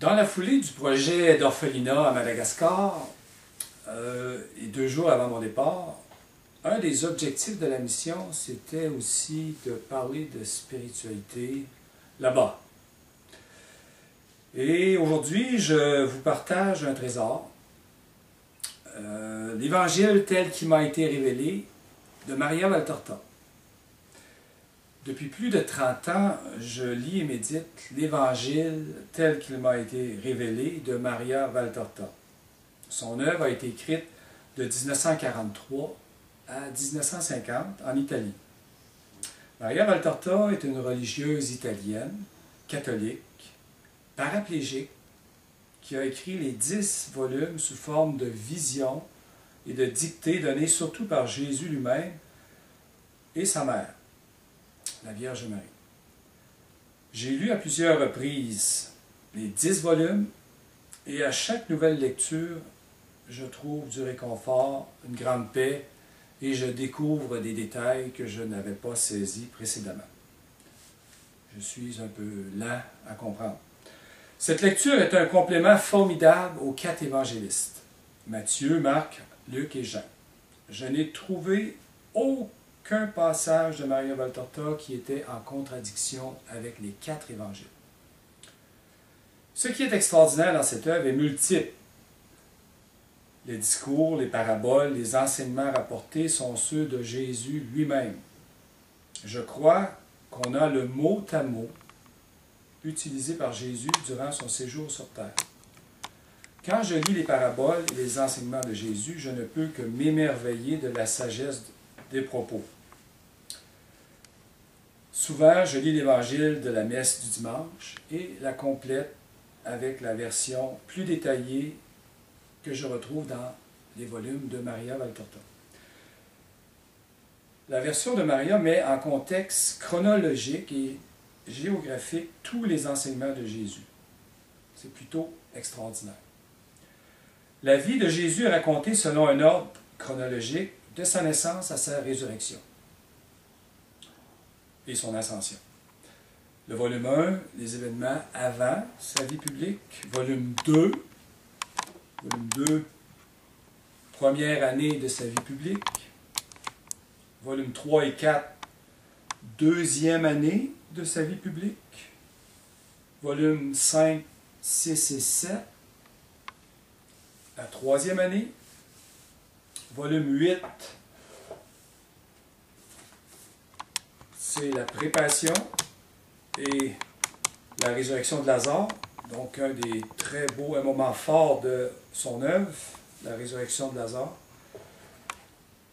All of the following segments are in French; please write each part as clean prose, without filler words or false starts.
Dans la foulée du projet d'orphelinat à Madagascar, et 2 jours avant mon départ, un des objectifs de la mission, c'était aussi de parler de spiritualité là-bas. Et aujourd'hui, je vous partage un trésor, l'Évangile tel qu'il m'a été révélé de Maria Valtorta. Depuis plus de 30 ans, je lis et médite l'Évangile tel qu'il m'a été révélé de Maria Valtorta. Son œuvre a été écrite de 1943 à 1950 en Italie. Maria Valtorta est une religieuse italienne, catholique, paraplégique, qui a écrit les 10 volumes sous forme de visions et de dictées données surtout par Jésus lui-même et sa mère, la Vierge Marie. J'ai lu à plusieurs reprises les 10 volumes et à chaque nouvelle lecture, je trouve du réconfort, une grande paix et je découvre des détails que je n'avais pas saisis précédemment. Je suis un peu lent à comprendre. Cette lecture est un complément formidable aux 4 évangélistes, Matthieu, Marc, Luc et Jean. Je n'ai trouvé aucun passage de Maria Valtorta qui était en contradiction avec les 4 évangiles. Ce qui est extraordinaire dans cette œuvre est multiple. Les discours, les paraboles, les enseignements rapportés sont ceux de Jésus lui-même. Je crois qu'on a le mot à mot utilisé par Jésus durant son séjour sur terre. Quand je lis les paraboles et les enseignements de Jésus, je ne peux que m'émerveiller de la sagesse des propos. Souvent, je lis l'Évangile de la messe du dimanche et la complète avec la version plus détaillée que je retrouve dans les volumes de Maria Valtorta. La version de Maria met en contexte chronologique et géographique tous les enseignements de Jésus. C'est plutôt extraordinaire. La vie de Jésus est racontée selon un ordre chronologique de sa naissance à sa résurrection et son ascension. Le volume 1, les événements avant sa vie publique. Volume 2, première année de sa vie publique. Volume 3 et 4, deuxième année de sa vie publique. Volume 5, 6 et 7, la 3e année. Volume 8, c'est la prépassion et la résurrection de Lazare, donc un des très beaux, un moment fort de son œuvre, la résurrection de Lazare.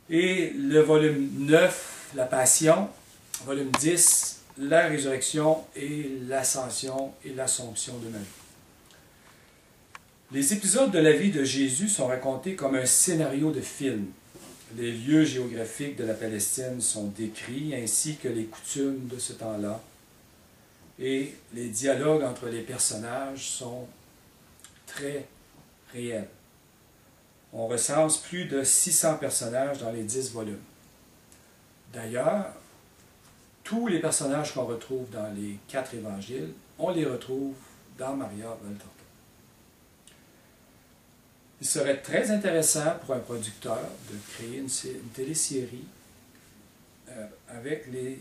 Et le volume 9, la passion, volume 10, la résurrection et l'ascension et l'assomption de Marie. Les épisodes de la vie de Jésus sont racontés comme un scénario de film. Les lieux géographiques de la Palestine sont décrits, ainsi que les coutumes de ce temps-là. Et les dialogues entre les personnages sont très réels. On recense plus de 600 personnages dans les 10 volumes. D'ailleurs, tous les personnages qu'on retrouve dans les 4 évangiles, on les retrouve dans Maria Valtorta. Il serait très intéressant pour un producteur de créer une télésérie avec les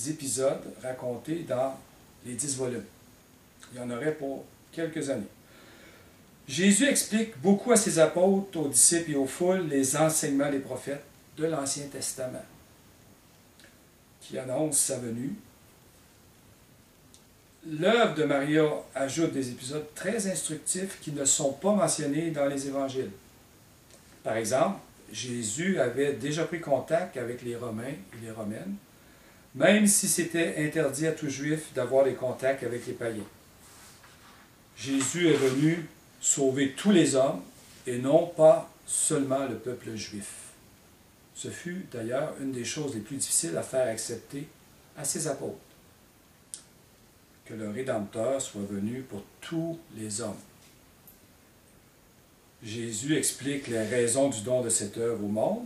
épisodes racontés dans les 10 volumes. Il y en aurait pour quelques années. Jésus explique beaucoup à ses apôtres, aux disciples et aux foules les enseignements des prophètes de l'Ancien Testament, qui annoncent sa venue. L'œuvre de Maria ajoute des épisodes très instructifs qui ne sont pas mentionnés dans les évangiles. Par exemple, Jésus avait déjà pris contact avec les Romains et les Romaines, même si c'était interdit à tout juif d'avoir des contacts avec les païens. Jésus est venu sauver tous les hommes et non pas seulement le peuple juif. Ce fut d'ailleurs une des choses les plus difficiles à faire accepter à ses apôtres, que le Rédempteur soit venu pour tous les hommes. Jésus explique les raisons du don de cette œuvre au monde.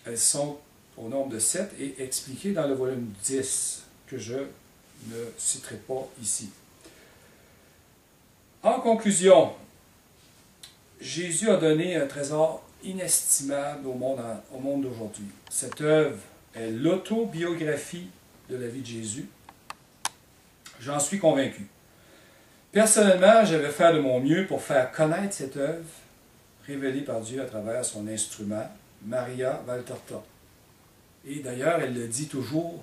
Elles sont au nombre de 7 et expliquées dans le volume 10, que je ne citerai pas ici. conclusion, Jésus a donné un trésor inestimable au monde d'aujourd'hui. Cette œuvre est l'autobiographie de la vie de Jésus. J'en suis convaincu. Personnellement, je vais faire de mon mieux pour faire connaître cette œuvre révélée par Dieu à travers son instrument, Maria Valtorta. Et d'ailleurs, elle le dit toujours,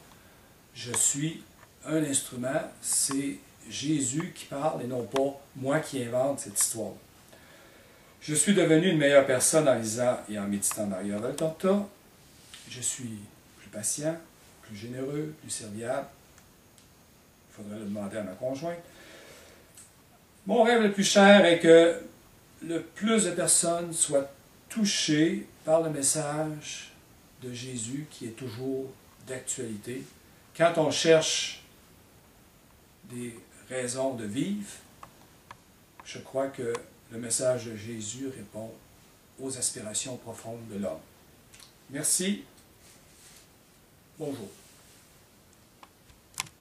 je suis un instrument, c'est Jésus qui parle et non pas moi qui invente cette histoire. Je suis devenu une meilleure personne en lisant et en méditant Maria Valtorta. Je suis plus patient, plus généreux, plus serviable. Il faudrait le demander à ma conjointe. Mon rêve le plus cher est que le plus de personnes soient touchées par le message de Jésus qui est toujours d'actualité. Quand on cherche des raisons de vivre, je crois que le message de Jésus répond aux aspirations profondes de l'homme. Merci. Bonjour.